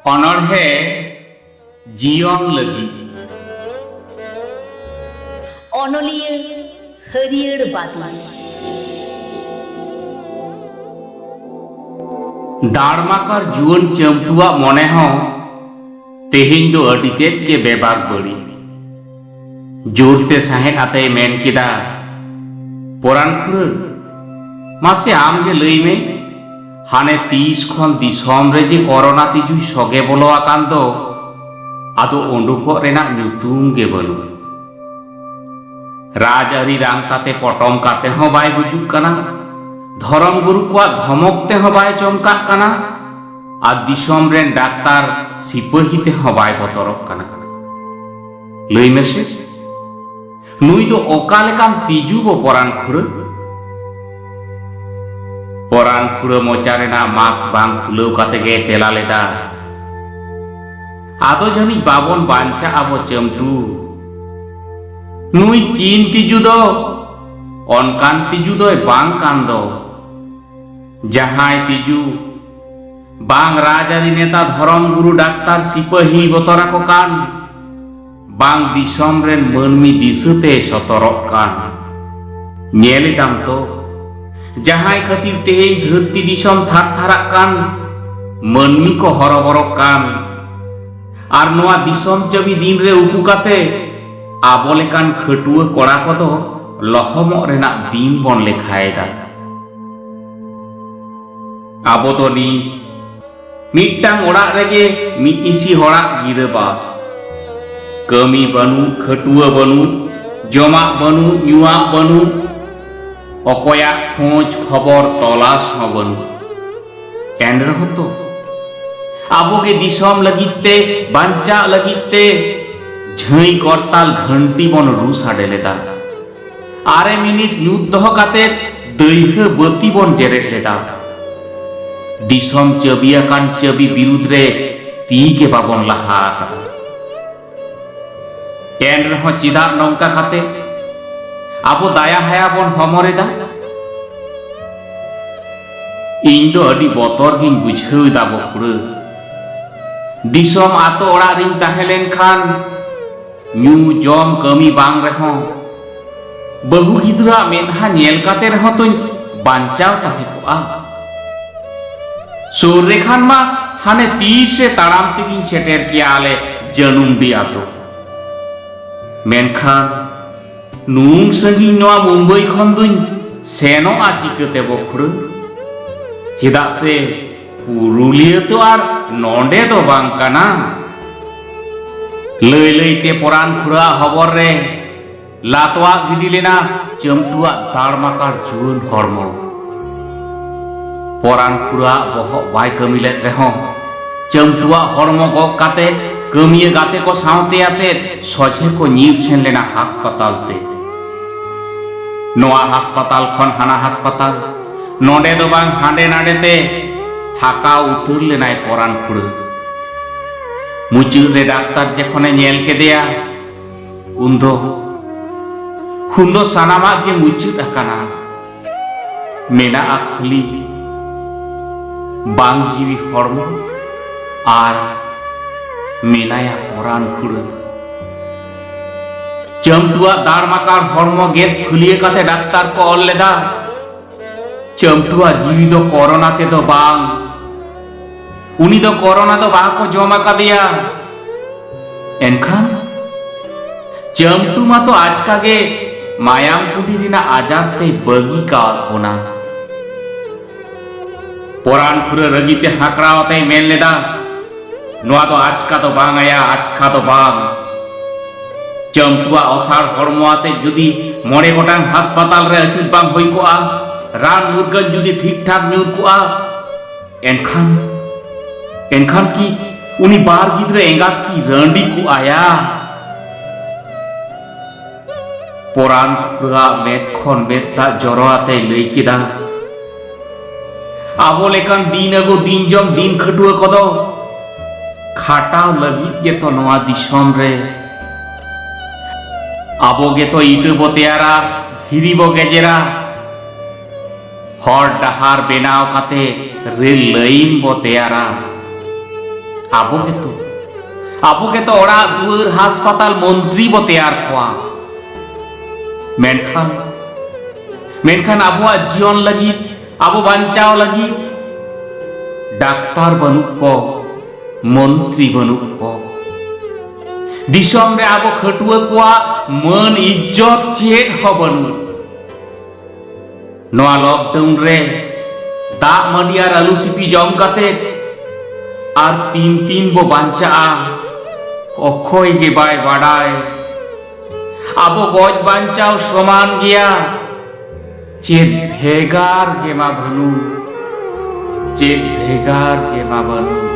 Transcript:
अनड़हे जीवन लगी अनलिया हरियर बादल दाड़माकर जुआन चंपुआ मने हो तेहिं दो अडी तेज के बेबाक बड़ी जोरते साहेब आते मेन किदा पोरान खुर मासे आम के लई में हाने 30 खन दिसम रे जे कोरोना तिजुई सगे बोलो आकान दो आदो ओंडुको रेना ᱧᱩᱛᱩᱢ गे बनु राजआरी रांगताते पटम काते हो बाय गुजुक कना धर्म गुरु को धमकते हो बाय चमकाक कना आ दिसम रेन डाक्तार सिपाहीते हो बाय बतरक कना लई मेसे नुई दो ओका लेकान तिजु बो परान खुड़ा मोचा रेना मास्क बांग खुलव काते गे तेला लेदा आदो जानी बाबन बांचा आबो चमटू नुई चीन तिजु दो अनकान तिजु दो बांग कान दो जहाय तिजु बांग राजारी नेता धर्म गुरु डाक्तार सिपाही बतरा को कान बांग दिसम रेन मनमी दिसते सतरक कान नेलिदाम तो जहाय खातिर तेहें धरती दिसम थार थाराक कान मनमी को हरबरक कान आर नोआ दिसम चबी दिन रे उकु काते आबो लेकान खटुआ कोड़ा को दो लहमक रेना दिन बन लेखायदा आबो दो नी मिट्टांग ओड़ाक रेगे मिद इसी होड़ाक गिरबा कमी बनु खटुआ बनु जमाक बनु ᱧᱩᱣᱟᱜ बनु अकोया खोज खबर तलाश हो बनु एन रहो तो आबो के दिसम लगिते बांचा लगिते झई करताल घंटी बन रू साडे लेदा 8 मिनिट ᱧᱩᱛ दहो काते दैह बती बन जेरेट लेदा दिसम चबिया कान चबी बिरुद रे ती के बाबन लहा कदा एन रहो चिदा नौका खाते आबो दाया हाया बन हमरेदा इन दो अडी बतर गिन बुझाव दा बखुड़ दिसम आतो ओड़ा रिन ताहेलेन खान ᱧᱩ जम कमी बांग रहो बहु गिदरा मेनहा नेल काते रहो तो बांचाव ताहे कोआ सुर रेखान मा हाने 30 से ताड़ाम तेगिन सेटेर किया आले जनुम दिया तो मेनखान नुंग संगी नोआ मुंबई खन दुन सेनो आ चिकते बखुड़ चेदा से पुरुलिया तो आर नोंडे तो बांग काना लई लईते परान खुड़ा हबर रे लातवा गिडी लेना चमटुआ दाड़माकार जुआन हरमो परान खुड़ा बहक बाय कमी लेत रेहो चमटुआ हरमो गग काते कमिया गाते को सावते आते सजे को नीर सेन लेना हासपाताल ते नोआ हासपाताल खन हाना हासपाताल नोंडे दो बांग हांडे नाडे ते थाका उतर लेनाय परान खुड़ मुचुद रे डाक्तार जेखने नेल केदेया उन्दो सानामा के मुचुद अकाना मेना खाली बांग जीवी हरमो आर मेनाया परान खुड़ चमटुआ दाड़माकार हरमो गेद खुलिए काते डाक्तार को ऑल लेदा चमटुआ जीवी दो कोरोना ते दो बांग उनी दो कोरोना दो बांग को जमा का दिया एनखान चमटू मा तो आज का गे मायाम कुडी रिना आजार ते बगी का होना परान खुरे रगीते हाकड़ावते मेन लेदा नोआ तो आज का तो बांग आया आज का तो बांग चमटुआ असार हरमोआते जुदी मोड़े गोटांग हासपाताल रे अचुत बांग होई कोआ रान मुर्गन जुदी ठीक ठाक ᱧᱩᱨ कोआ एनखान की उनी बार गिद्रे एंगात की रंडी को आया परान खुड़ा मेद खन बेता जरोआते लई किदा आबो लेकान दिन अगो दिन जम दिन खटुआ कदो खाटाव लगी के तो नोआ दिसम रे आबो गे तो इटे बो तेयारा धीरी बो गेजेरा हर डहार बेनाव काते रेल लाइन बो तेयारा आबो के तो ओड़ा दुआर हास्पाताल मंत्री बो तैयार कोआ मेनखान आबुआ जीवन लगी आबो बांचाव लगी डाक्तार बनुक को मंत्री बनुक को दिसम रे आबो खटुआ कोआ मन इज्जत चेत हो बनु नोआ लॉकडाउन रे दा मंडियार आलू सिपी जम काते आर तीन बो बांचा अखय गे बाय बाडाय आबो गज बांचाव समान गया चेत भेगार गे मा भानु चेत भेगार गे मा भानु